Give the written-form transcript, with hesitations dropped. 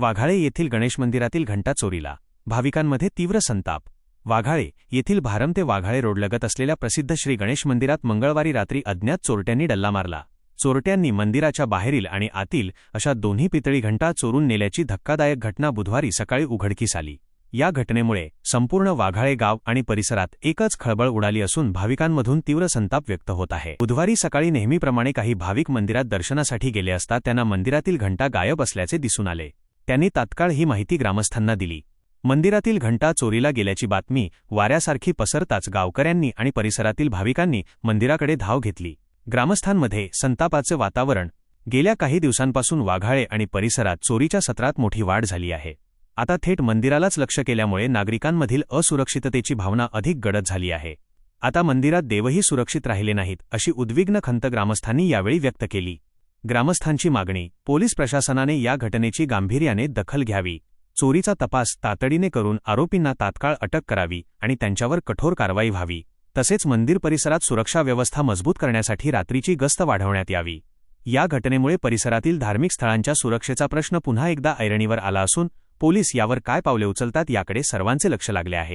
वाघाळे येथील गणेश मंदिरातील घंटा चोरीला भाविकांमध्ये तीव्र संताप। वाघाळे येथील भारम ते वाघाळे रोडलगत असलेल्या प्रसिद्ध श्री गणेश मंदिरात मंगळवारी रात्री अज्ञात चोरट्यांनी डल्ला मारला। चोरट्यांनी मंदिराच्या बाहेरील आणि आतील अशा दोन्ही पितळी घंटा चोरून नेल्याची धक्कादायक घटना बुधवारी सकाळी उघडकीस आली। या घटनेमुळे संपूर्ण वाघाळे गाव आणि परिसरात एकच खळबळ उडाली असून भाविकांमधून तीव्र संताप व्यक्त होत आहे। बुधवारी सकाळी नेहमीप्रमाणे काही भाविक मंदिरात दर्शनासाठी गेले असता त्यांना मंदिरातील घंटा गायब असल्याचे दिसून आले। त्यांनी तात्काळ ही माहिती ग्रामस्थांना दिली। मंदिरातील घंटा चोरीला गेल्याची बातमी वाऱ्यासारखी पसरताच गावकऱ्यांनी आणि परिसरातील भाविकांनी मंदिराकडे धाव घेतली। ग्रामस्थांमध्ये संतापाचे वातावरण। गेल्या काही दिवसांपासून वाघाळे आणि परिसरात चोरीच्या सत्रात मोठी वाढ झाली आहे। आता थेट मंदिरालाच लक्ष केल्यामुळे नागरिकांमधील असुरक्षिततेची भावना अधिक गडद झाली आहे। आता मंदिरात देवही सुरक्षित राहिले नाहीत अशी उद्विग्न खंत ग्रामस्थांनी यावेळी व्यक्त केली। ग्रामस्थांची मागणी, पोलीस प्रशासनाने या घटनेची गांभीर्याने दखल घ्यावी, चोरीचा तपास तातडीने करून आरोपींना तात्काळ अटक करावी आणि त्यांच्यावर कठोर कारवाई व्हावी। तसेच मंदिर परिसरात सुरक्षा व्यवस्था मजबूत करण्यासाठी रात्रीची गस्त वाढवण्यात यावी। या घटनेमुळे परिसरातील धार्मिक स्थळांच्या सुरक्षेचा प्रश्न पुन्हा एकदा ऐरणीवर आला असून पोलीस यावर काय पावले उचलतात याकडे सर्वांचे लक्ष लागले आहे।